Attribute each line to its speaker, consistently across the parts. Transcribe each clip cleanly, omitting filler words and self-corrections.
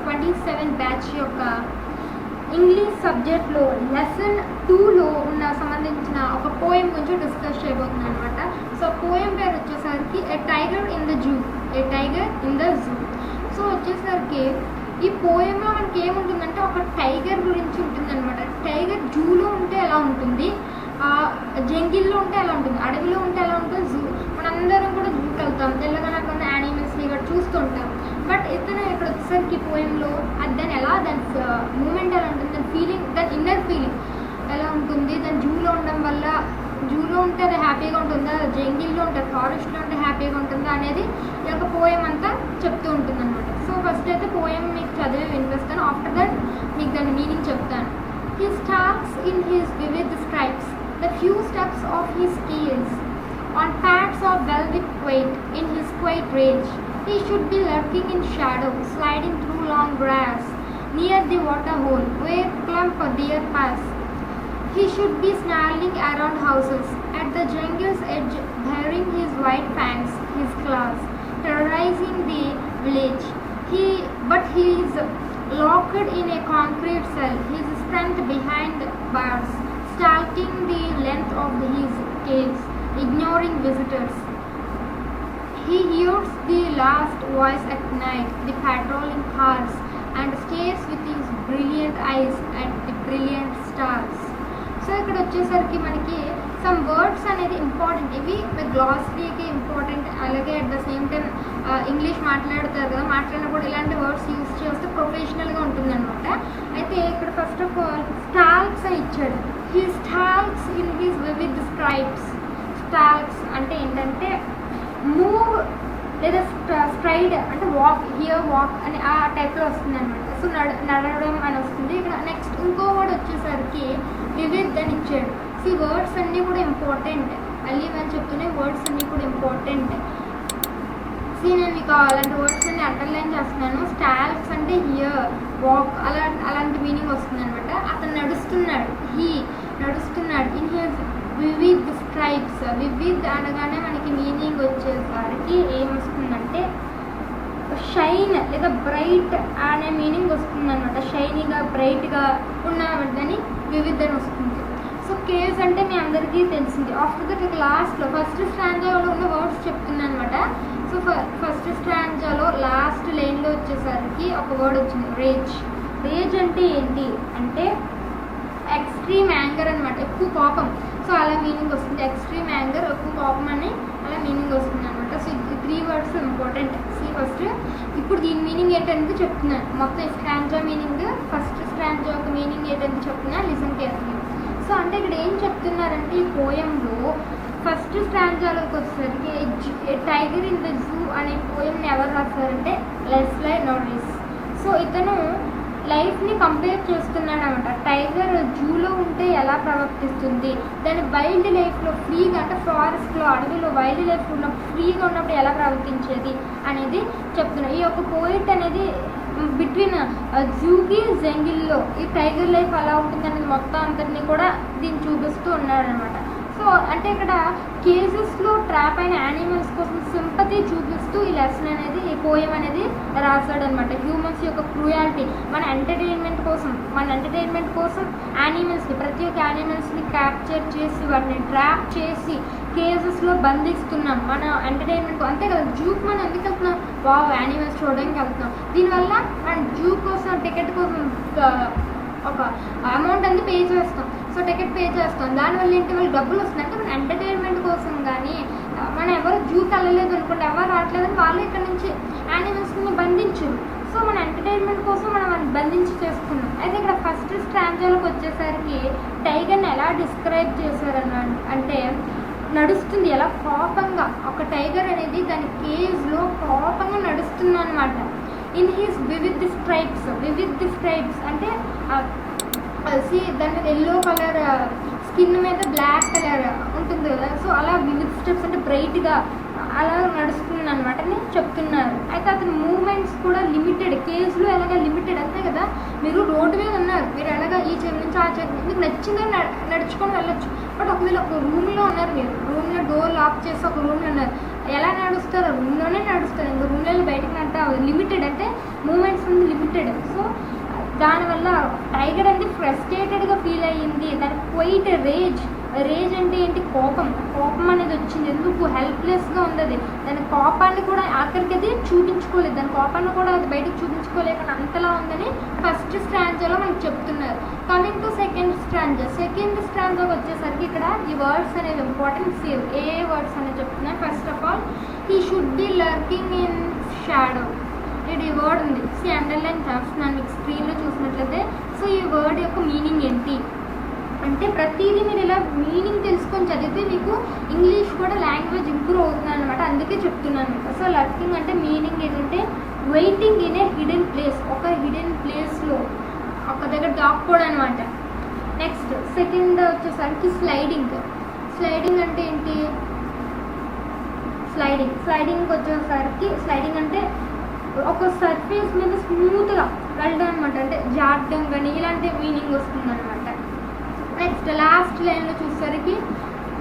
Speaker 1: 2027 batch యొక్క English సబ్జెక్ట్లో lesson 2లో ఉన్న సంబంధించిన ఒక పోయం గురించి డిస్కస్ చేయబోతున్నాను అనమాట. సో పోయం పేరు వచ్చేసరికి a tiger in the zoo. So వచ్చేసరికి ఈ పోయంలో మనకి ఏముంటుందంటే ఒక టైగర్ గురించి ఉంటుంది అనమాట. టైగర్ జూలో ఉంటే ఎలా ఉంటుంది, జంగిల్లో ఉంటే ఎలా ఉంటుంది, అడవిలో ఉంటే ఎలా ఉంటుంది, జూ. మనందరం కూడా జూకి వెళ్తాం, తెలంగాణ ఉన్న యానిమల్స్ని ఇక్కడ చూస్తుంటాం. బట్ ఇతను ఇక్కడ వచ్చేసరికి పోయంలో దాని మూమెంట్ ఎలా ఉంటుంది, దాని ఫీలింగ్, దాని ఇన్నర్ ఫీలింగ్ ఎలా ఉంటుంది, దాని జూలో ఉండడం వల్ల జూలో ఉంటే అది హ్యాపీగా ఉంటుందా, జంగిల్లో ఉంటే ఫారెస్ట్లో ఉంటే హ్యాపీగా ఉంటుందా అనేది ఈ యొక్క పోయం అంతా చెప్తూ ఉంటుంది అనమాట. సో ఫస్ట్ అయితే పోయం మీకు చదివి వినిపిస్తాను. ఆఫ్టర్ దట్ మీకు దాని మీనింగ్ చెప్తాను. He stalks in his vivid stripes, the few steps of his scales, on pads of velvet weight in his quiet rage. He should be lurking in shadow, sliding through long grass, near the water hole, where plump deer pass. He should be snarling around houses, at the jungle's edge, baring his white fangs, his claws, terrorizing the village. But he is locked in a concrete cell, his strength behind bars, stalking the length of his cage, ignoring visitors. He hears the last voice at night, the patrolling cars, and stares with his brilliant eyes at the brilliant stars. So ఇక్కడ వచ్చేసరికి మనకి some words అనేది important, ఇవి గ్లాసరీకి important. అలాగే at the same time English మాట్లాడతారు కదా, మాట్లాడినప్పుడు ఇలాంటి వర్డ్స్ యూజ్ చేస్తే ప్రొఫెషనల్గా ఉంటుందన్నమాట. అయితే ఇక్కడ ఫస్ట్ ఆఫ్ ఆల్ స్టాల్క్స్ అని ఇచ్చాడు. He stalks in his vivid stripes. Stalks అంటే ఏంటంటే మూవ్ లేదా స్ట్రైడ్ అంటే వాక్, హియర్ వాక్ అని ఆ టైప్లో వస్తుంది అనమాట. సో నడవడం అని వస్తుంది. ఇక్కడ నెక్స్ట్ ఇంకో వర్డ్ వచ్చేసరికి వివిడ్ అని ఇచ్చాడు. ఈ వర్డ్స్ అన్నీ కూడా ఇంపార్టెంట్, మళ్ళీ మనం చెప్తూనే వర్డ్స్ అన్నీ కూడా ఇంపార్టెంట్. నేను మీకు అలాంటి వర్డ్స్ అన్ని అండర్లైన్ చేస్తున్నాను. స్టాల్క్స్ అంటే హియర్ వాక్ అలాంటి మీనింగ్ వస్తుంది అనమాట. అతను నడుస్తున్నాడు, నడుస్తున్నాడు in his vivid stripes. Vivid అనగానే మనకి మీనింగ్ వచ్చేసరికి ఏమొస్తుందంటే షైన్ లేదా బ్రైట్ అనే మీనింగ్ వస్తుంది అనమాట. షైనీగా బ్రైట్గా ఉన్నదని వివిధ్ అని వస్తుంది. సో కేవ్స్ అంటే మీ అందరికీ తెలిసింది. ఆఫ్టర్ దట్ లాస్ట్లో ఫస్ట్ స్ట్రాంజాలో ఉన్న వర్డ్స్ చెప్తున్నాను అనమాట. సో ఫస్ట్ స్ట్రాంజాలో లాస్ట్ లైన్లో వచ్చేసరికి ఒక వర్డ్ వచ్చింది, రేజ్. రేజ్ అంటే ఏంటి అంటే ఎక్స్ట్రీమ్ యాంగర్ అనమాట, ఎక్కువ కోపం. సో అలా మీనింగ్ వస్తుంది. ఎక్స్ట్రీమ్ యాంగర్, ఎక్కువ కోపం అని అలా మీనింగ్ వస్తుంది అనమాట. సో ఈ 3 వర్డ్స్ ఇంపార్టెంట్. ఫస్ట్ ఇప్పుడు దీని మీనింగ్ ఏంటనేది చెప్తున్నాను. మొత్తం స్ట్రాంజా మీనింగ్, ఫస్ట్ స్ట్రాంజా యొక్క మీనింగ్ ఏంటనేది చెప్తున్నా, లిసన్ కేర్ఫుల్లీ. సో అంటే ఇక్కడ ఏం చెప్తున్నారంటే ఈ పోయంలో ఫస్ట్ స్ట్రాంజాలోకి వచ్చేసరికి టైగర్ ఇన్ ద జూ అనే పోయంని ఎవరు రాస్తారంటే లెస్లీ నారిస్. సో ఇతను లైఫ్ని కంపేర్ చేస్తున్నాడు అనమాట. టైగర్ జూలో ఉంటే ఎలా ప్రవర్తిస్తుంది, దాని వైల్డ్ లైఫ్లో ఫ్రీగా అంటే ఫారెస్ట్లో, అడవిలో వైల్డ్ లైఫ్ ఉన్నప్పుడు ఫ్రీగా ఉన్నప్పుడు ఎలా ప్రవర్తించేది అనేది చెప్తున్నాడు. ఈ యొక్క పోయిట్ అనేది బిట్వీన్ జూకి జంగిల్లో ఈ టైగర్ లైఫ్ ఎలా ఉంటుంది అనేది మొత్తం అంతటినీ కూడా దీన్ని చూపిస్తూ ఉన్నాడు అనమాట. సో అంటే ఇక్కడ కేజెస్లో ట్రాప్ అయిన యానిమల్స్ కోసం సింపతి చూపిస్తూ ఈ లెసన్ అనేది, ఈ పోయం అనేది రాశాడు అనమాట. హ్యూమన్స్ యొక్క క్రూయాలిటీ, మన ఎంటర్టైన్మెంట్ కోసం యానిమల్స్ని, ప్రతి ఒక్క యానిమల్స్ని క్యాప్చర్ చేసి వాటిని ట్రాప్ చేసి కేజెస్లో బంధిస్తున్నాం మన ఎంటర్టైన్మెంట్. అంతే కదా, జూకి మనం ఎందుకు వెళ్తున్నాం, యానిమల్స్ చూడడానికి వెళ్తున్నాం. దీనివల్ల మన జూ కోసం టికెట్ కోసం ఒక అమౌంట్ అనేది పే చేస్తాం. సో టికెట్ పే చేస్తాం, దానివల్ల ఏంటి వాళ్ళు డబ్బులు వస్తున్నాయి. అంటే మన ఎంటర్టైన్మెంట్ కోసం కానీ మనం ఎవరు జూకి వెళ్ళలేదు అనుకోండి, ఎవరు రావట్లేదని వాళ్ళు ఇక్కడ నుంచి యానిమల్స్ని బంధించరు. సో మన ఎంటర్టైన్మెంట్ కోసం మనం అది బంధించి చేసుకున్నాం. అయితే ఇక్కడ ఫస్ట్ స్ట్రాంజాలోకి వచ్చేసరికి టైగర్ని ఎలా డిస్క్రైబ్ చేశారన్నాడు అంటే నడుస్తుంది ఎలా కోపంగా. ఒక టైగర్ అనేది దాని కేజ్లో కోపంగా నడుస్తుంది అనమాట. ఇన్ హిస్ వివిడ్ స్ట్రైప్స్ అంటే దాని ఎల్లో కలర్ స్కిన్ మీద బ్లాక్ కలర్ ఉంటుంది కదా. సో అలా వివిడ్ స్టెప్స్ అంటే బ్రైట్గా అలా నడుస్తుంది అనమాట అని చెప్తున్నారు. అయితే అతని మూమెంట్స్ కూడా లిమిటెడ్, కేజ్లో ఎలాగ లిమిటెడ్ అంతే కదా. మీరు రోడ్డు మీద ఉన్నారు, మీరు ఎలాగ ఈ చెవి నుంచి ఆ చెవి మీకు నచ్చిందని నడుచుకొని వెళ్ళొచ్చు. బట్ ఒకవేళ ఒక రూమ్లో ఉన్నారు, మీరు రూమ్లో డోర్ లాక్ చేసి ఒక రూమ్లో ఉన్నారు, ఎలా నడుస్తారు, రూమ్లోనే నడుస్తారు. ఇంకా రూమ్లో బయటకు నట్ట లిమిటెడ్ అంటే మూమెంట్స్ ఉంది లిమిటెడ్. ఫ్రస్ట్రేటెడ్. సో దానివల్ల టైగర్ అనేది ఫ్రస్ట్రేటెడ్గా ఫీల్ అయ్యింది. దానికి క్వైట్ రేజ్ అంటే ఏంటి, కోపం అనేది వచ్చింది. ఎందుకు, హెల్ప్లెస్గా ఉంది అది. దాని కోపాన్ని కూడా ఆఖరికి అది చూపించుకోలేదు, దాని కోపాన్ని కూడా అది బయటకు చూపించుకోలేక అంతలా ఉందని ఫస్ట్ స్ట్రాంజాలో మనకు చెప్తున్నారు. కమింగ్ టు సెకండ్ స్ట్రాంజాకి వచ్చేసరికి ఇక్కడ ఈ వర్డ్స్ అనేవి ఇంపార్టెంట్. సేవ్ ఏ వర్డ్స్ అనేది చెప్తున్నాయి. First of all he should be lurking in shadow. ఈ వర్డ్ ఉంది, అండర్లైన్ చేస్తున్నాను మీకు స్క్రీన్లో చూసినట్లయితే. సో ఈ వర్డ్ యొక్క మీనింగ్ ఏంటి అంటే, ప్రతిదీ మీరు ఇలా మీనింగ్ తెలుసుకొని చదివితే మీకు ఇంగ్లీష్ కూడా లాంగ్వేజ్ ఇంప్రూవ్ అవుతుంది అనమాట. అందుకే చెప్తున్నాను మీకు. సో లర్కింగ్ అంటే మీనింగ్ ఏంటంటే waiting in a hidden place, ఒక హిడెన్ ప్లేస్లో ఒక దగ్గర దాక్కోవడం అనమాట. నెక్స్ట్ సెకండ్ వచ్చేసరికి స్లైడింగ్ అంటే ఏంటి, స్లైడింగ్ వచ్చేసరికి స్లైడింగ్ అంటే ఒక సర్ఫేస్ మీద స్మూత్గా వెళ్ళడం అనమాట, అంటే జారడం కానీ ఇలాంటి మీనింగ్ వస్తుంది అనమాట. నెక్స్ట్ లాస్ట్ లైన్లో చూసేసరికి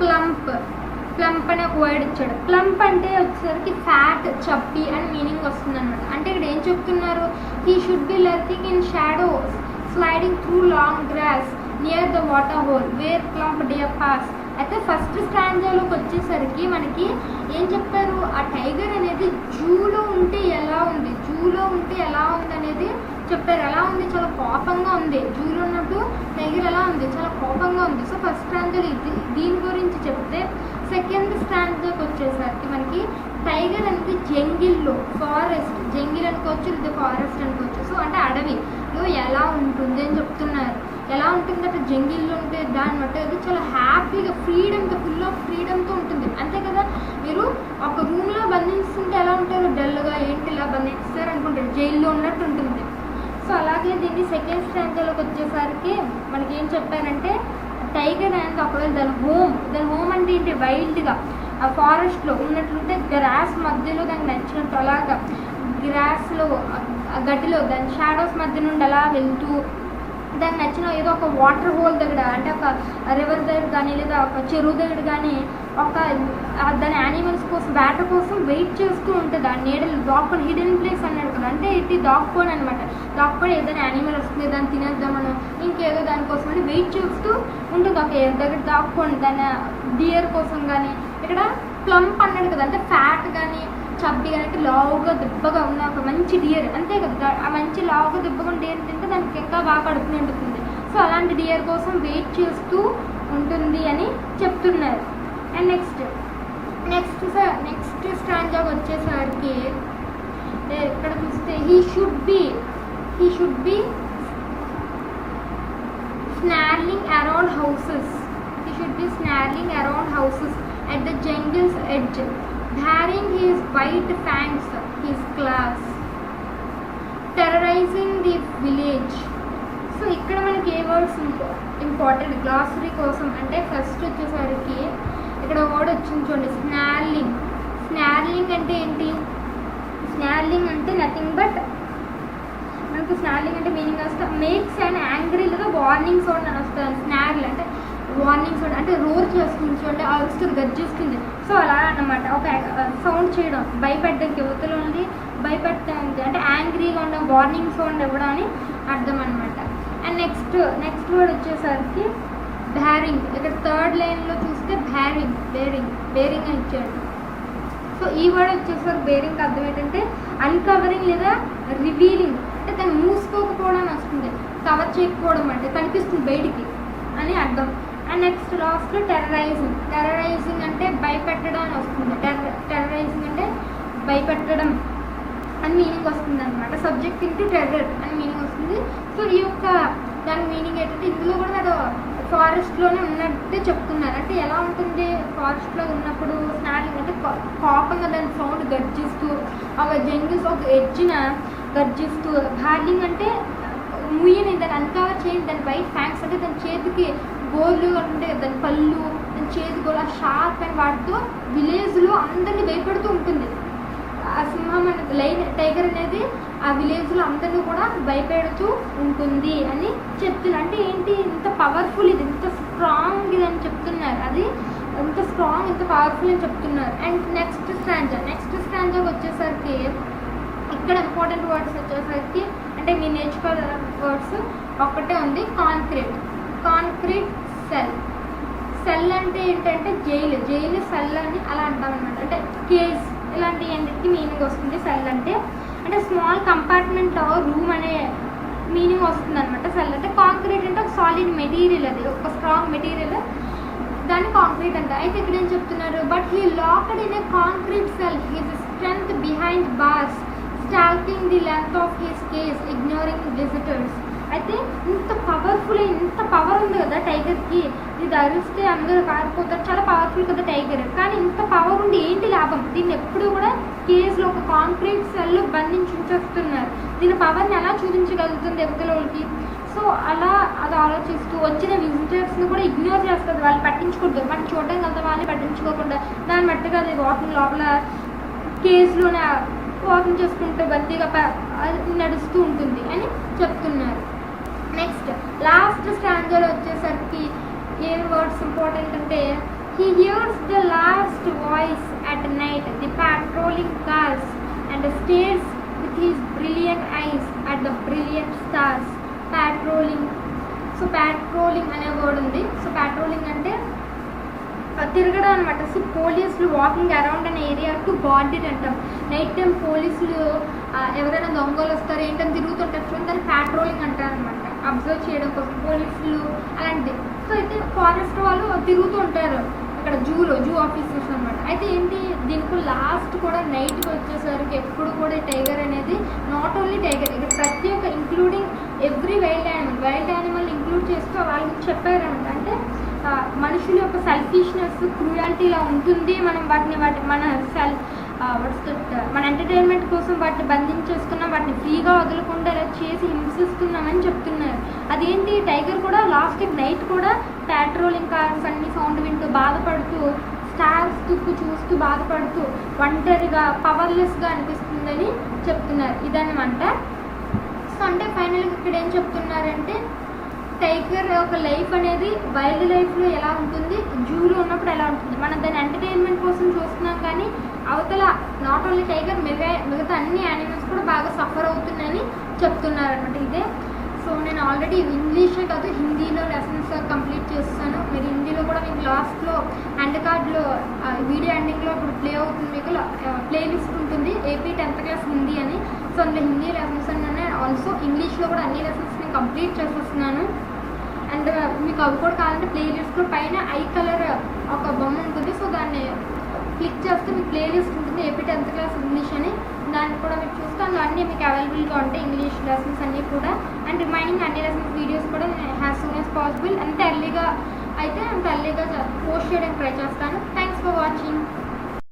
Speaker 1: ప్లంప్ అనే ఒక వర్డ్ ఇచ్చాడు. ప్లంప్ అంటే వచ్చేసరికి ఫ్యాట్, చప్పి అని మీనింగ్ వస్తుంది అనమాట. అంటే ఇక్కడ ఏం చెప్తున్నారు, he should be lurking in shadow sliding through long grass near the water hole where plump deer pass. అయితే ఫస్ట్ స్టాంజాలోకి వచ్చేసరికి మనకి ఏం చెప్పారు, ఆ టైగర్ అనేది జూలో ఉంటే ఎలా ఉంది అనేది చెప్పారు. ఎలా ఉంది, చాలా కోపంగా ఉంది. జూలో ఉన్నప్పుడు టైగర్ ఎలా ఉంది, చాలా కోపంగా ఉంది. సో ఫస్ట్ స్టాంజాలో దీని గురించి చెప్తే, సెకండ్ స్టాంజాకి వచ్చేసరికి మనకి టైగర్ అనేది జంగిల్లో, జంగిల్ అనుకోవచ్చు లేదా ఫారెస్ట్ అనుకోవచ్చు. సో అంటే అడవిలో ఎలా ఉంటుంది అని చెప్తున్నారు. ఎలా ఉంటుందంటే జంగిల్లో ఉంటే దాన్ని బట్టి అది చాలా హ్యాపీగా ఫుల్ ఆఫ్ ఫ్రీడమ్తో ఉంటుంది. అంతే కదా, మీరు ఒక రూమ్లో బంధిస్తుంటే ఎలా ఉంటారు, డల్గా ఏంటి ఇలా బంధిస్తారు అనుకుంటారు, జైల్లో ఉన్నట్టు ఉంటుంది. సో అలాగే దీన్ని సెకండ్ స్టాంజాలోకి వచ్చేసరికి మనకి ఏం చెప్పారంటే, టైగర్ అనేది ఒకవేళ దాని హోమ్ అంటే ఏంటి, వైల్డ్గా ఆ ఫారెస్ట్లో ఉన్నట్లుంటే గ్రాస్ మధ్యలో దానికి నచ్చినట్టు అలాగా గ్రాస్లో గడ్డిలో దాని షాడోస్ మధ్య నుండి అలా వెళ్తూ దానికి నచ్చిన ఏదో ఒక వాటర్ హోల్ దగ్గర, అంటే ఒక రివర్ దగ్గర కానీ లేదా ఒక చెరువు దగ్గర కానీ ఒక దాని యానిమల్స్ కోసం వేట కోసం వెయిట్ చేస్తూ ఉంటుంది. ఆ నీడలు దాక్కొని, హిడెన్ ప్లేస్ అన్నాడు కదా, అంటే ఇది దాక్కొని అనమాట. దాక్కొని ఏదైనా యానిమల్ వస్తుంది దాన్ని తినేద్దామను ఇంకేదో దానికోసం అని వెయిట్ చేస్తూ ఉంటుంది. ఒక దగ్గర దాక్కొని దాని డియర్ కోసం కానీ. ఇక్కడ ప్లంప్ అన్నాడు కదా, అంటే ఫ్యాట్ కానీ చబ్బి కానీ, అంటే లావుగా దిబ్బగా ఉన్న ఒక మంచి డియర్, అంతే కదా, ఆ మంచి లావుగా దిబ్బగా ఉన్న డియర్ తింటే దానికి ఇంకా బాగా కడుపు నిండుతుంది. సో అలాంటి డియర్ కోసం వెయిట్ చేస్తూ ఉంటుంది అని చెప్తున్నారు. అండ్ నెక్స్ట్ స్టాంజాకి వచ్చేసరికి ఇక్కడ చూస్తే he should be snarling around houses at the jungle's edge, baring his white fangs, his claws, terrorizing the village. So ఇక్కడ మనకి ఏ వర్డ్స్ ఇంపార్టెంట్ గ్లాసరీ కోసం అంటే, ఫస్ట్ వచ్చేసరికి ఇక్కడ వర్డ్ వచ్చింది చూడండి, స్నార్లింగ్ అంటే ఏంటి, స్నార్లింగ్ అంటే నథింగ్ బట్ మనకు స్నార్లింగ్ అంటే మీనింగ్ వస్తే మేక్స్ అండ్ యాంగ్రీ లేదా వార్నింగ్ సౌండ్ అని వస్తుంది. స్నార్ల్ అంటే వార్నింగ్ సౌండ్, అంటే రోర్ చేస్తుంది చూడండి, అరుస్తుంది, గర్జిస్తుంది. సో అలా అన్నమాట, ఒక సౌండ్ చేయడం, భయపెట్టడానికి యువతలో ఉంది, భయపెట్టడానికి అంటే యాంగ్రీగా ఉండడం, వార్నింగ్ సౌండ్ ఇవ్వడం అని అర్థం అనమాట. అండ్ నెక్స్ట్ వర్డ్ వచ్చేసరికి బ్యారింగ్. ఇక్కడ థర్డ్ లైన్లో చూస్తే బేరింగ్ అని ఇచ్చాడు. సో ఈ వర్డ్ వచ్చేసరికి బేరింగ్ అర్థం ఏంటంటే అన్కవరింగ్ లేదా రివీలింగ్, అంటే దాన్ని మూసుకోకపోవడం వస్తుంది, కవర్ చేయకపోవడం అంటే కనిపిస్తుంది బయటికి అని అర్థం. అండ్ నెక్స్ట్ లాస్ట్లో టెర్రరైజింగ్ అంటే భయపెట్టడం అని వస్తుంది. టెర్రరైజింగ్ అంటే భయపెట్టడం అని మీనింగ్ వస్తుంది అనమాట. సబ్జెక్ట్ ఇంటూ టెర్రర్ అని మీనింగ్ వస్తుంది. సో ఈ యొక్క దాని మీనింగ్ ఏంటంటే, ఇందులో కూడా నేను ఫారెస్ట్లోనే ఉన్నట్టే చెప్తున్నారు. అంటే ఎలా ఉంటుంది, ఫారెస్ట్లో ఉన్నప్పుడు స్నార్లింగ్ అంటే కోపంగా దాని సౌండ్ గర్జిస్తూ, ఒక జంగిల్స్ ఒక ఎడ్జిన గర్జిస్తూ, బార్లింగ్ అంటే ముయ్యని, దాన్ని అన్కవర్ చేయండి, దాని వైట్ ఫ్యాంక్స్ అంటే దాని చేతికి గోర్లు ఉంటే దాని పళ్ళు, దాని చేతి గోలు ఆ షార్ప్ అని వాటితో విలేజ్లో అందరినీ భయపడుతూ ఉంటుంది. ఆ సింహం అనేది టైగర్ అనేది ఆ విలేజ్లో అందరినీ కూడా భయపెడుతూ ఉంటుంది అని చెప్తున్నారు. అంటే ఏంటి, ఇంత పవర్ఫుల్ ఇది, ఇంత స్ట్రాంగ్ ఇది అని చెప్తున్నారు. అది ఇంత స్ట్రాంగ్, ఇంత పవర్ఫుల్ అని చెప్తున్నారు. అండ్ నెక్స్ట్ స్టాంజాకి వచ్చేసరికి ఇక్కడ ఇంపార్టెంట్ వర్డ్స్ వచ్చేసరికి అంటే మీరు నేర్చుకోవాల వర్డ్స్ ఒక్కటే ఉంది. కాంక్రీట్ సెల్ అంటే ఏంటంటే జైలు సెల్ అని అలా అంటాం అనమాట. అంటే కేజ్ ఇలాంటి అన్నిటికీ మీనింగ్ వస్తుంది. సెల్ అంటే స్మాల్ కంపార్ట్మెంట్ రూమ్ అనే మీనింగ్ వస్తుంది అనమాట. సెల్ అంటే కాంక్రీట్ అంటే ఒక సాలిడ్ మెటీరియల్, అది ఒక స్ట్రాంగ్ మెటీరియల్, దాన్ని కాంక్రీట్ అంట. అయితే ఇక్కడ ఏం చెప్తున్నారు, but he locked in a concrete cell his strength behind bars stalking the length of his case ignoring visitors. అయితే ఇంత పవర్ ఉంది కదా టైగర్కి, ఇది అరిస్తే అందరూ కారిపోతారు, చాలా పవర్ఫుల్ కదా టైగర్. కానీ ఇంత పవర్ ఉండి ఏంటి లాభం? దీన్ని ఎప్పుడు కూడా కేజ్లో ఒక కాంక్రీట్ సెల్ బంధించి ఉంచేస్తున్నారు. దీని పవర్ని ఎలా చూపించగలుగుతుంది ఎవతలోకి? సో అలా అది ఆలోచిస్తూ వచ్చిన విజిటర్స్ని కూడా ఇగ్నోర్ చేస్తుంది, వాళ్ళు పట్టించుకుంటారు. మనం చూడడం కదా వాళ్ళని పట్టించుకోకుండా దాన్ని మట్టుగా అది వాకింగ్ లోపల కేజ్లోనే వాకింగ్ చేసుకుంటూ బందీగా నడుస్తూ ఉంటుంది అని చెప్తున్నారు. నెక్స్ట్ లాస్ట్ స్టాంజర్ వచ్చేసరికి ఏం వర్డ్స్ ఇంపార్టెంట్ అంటే, he hears the last voice at night, the patrolling cars, and stares with his brilliant eyes at the brilliant stars. Patrolling అనే వర్డ్ ఉంది. సో patrolling అంటే తిరగడం అనమాట. సో పోలీసులు వాకింగ్ అరౌండ్ అనే ఏరియా టు గార్డ్ ఇట్ అంటాం. Night time పోలీసులు ఎవరైనా దొంగలు వస్తారు ఏంటని తిరుగుతుంటారు చూడండి, దాన్ని ప్యాట్రోలింగ్ అంటారు అనమాట. అబ్జర్వ్ చేయడం కోసం పోలీసులు అలాంటిది. సో అయితే ఫారెస్ట్ వాళ్ళు తిరుగుతూ ఉంటారు అక్కడ జూ ఆఫీసర్స్ అనమాట. అయితే ఏంటి, దీనికి లాస్ట్ కూడా నైట్కి వచ్చేసరికి ఎప్పుడు కూడా టైగర్ అనేది నాట్ ఓన్లీ టైగర్, ఇక్కడ ప్రతి ఒక్క including every wild animal include చేస్తూ వాళ్ళ గురించి చెప్పారనమాట. అంటే మనుషుల యొక్క సెల్ఫిష్నెస్, క్రూయాలిటీ ఇలా ఉంటుంది. మనం మన ఎంటర్టైన్మెంట్ కోసం వాటిని బంధించేస్తున్నాం, వాటిని ఫ్రీగా వదలకుండా ఇలా చేసి హింసిస్తున్నామని చెప్తున్నారు. అదేంటి, టైగర్ కూడా లాస్ట్ నైట్ కూడా ప్యాట్రోలింగ్ కార్స్ అన్ని సౌండ్ వింటూ బాధపడుతూ, స్టార్స్ తుక్కు చూస్తూ బాధపడుతూ ఒంటరిగా పవర్లెస్గా అనిపిస్తుందని చెప్తున్నారు. ఇదన్నమాట. సో అంటే ఫైనల్గా ఇక్కడ ఏం చెప్తున్నారంటే, టైగర్ ఒక లైఫ్ అనేది వైల్డ్ లైఫ్లో ఎలా ఉంటుంది, జూలో ఉన్నప్పుడు ఎలా ఉంటుంది. మనం దాన్ని ఎంటర్టైన్మెంట్ కోసం చూస్తున్నాం, కానీ అవతల నాట్ ఓన్లీ టైగర్ మిగతా అన్ని యానిమల్స్ కూడా బాగా సఫర్ అవుతున్నాయని చెప్తున్నారనమాట. ఇదే. సో నేను ఆల్రెడీ ఇంగ్లీషే కాదు హిందీలో లెసన్స్ కంప్లీట్ చేస్తాను. మీరు హిందీలో కూడా మీకు లాస్ట్లో ఎండ్ కార్డ్లో వీడియో ఎండింగ్లో ఇప్పుడు ప్లే అవుతుంది, మీకు ప్లేలిస్ట్ ఉంటుంది AP 10th క్లాస్ హిందీ అని. సో అందులో హిందీ లెసన్స్ అన్నీ, ఆల్సో ఇంగ్లీష్లో కూడా అన్ని లెసన్స్ నేను కంప్లీట్ చేసేస్తున్నాను. అండ్ మీకు అవి కూడా కావాలంటే ప్లేలిస్ట్లో పైన ఐ కలర్ ఒక బొమ్మ ఉంటుంది. సో దాన్ని క్లిక్ చేస్తే మీకు ప్లేలిస్ట్ ఉంటుంది AP 10th క్లాస్ ఇంగ్లీష్ అని. దాన్ని కూడా మీరు చూస్తే అందులో అన్నీ మీకు అవైలబుల్గా ఉంటాయి, ఇంగ్లీష్ లెసన్స్ అన్నీ కూడా. అండ్ రిమైనింగ్ అన్ని లెసన్స్ వీడియోస్ కూడా నేను యాజ్ సూన్ యాజ్ పాసిబుల్ అంత ఎర్లీగా పోస్ట్ చేయడానికి ట్రై చేస్తాను. Thanks for watching.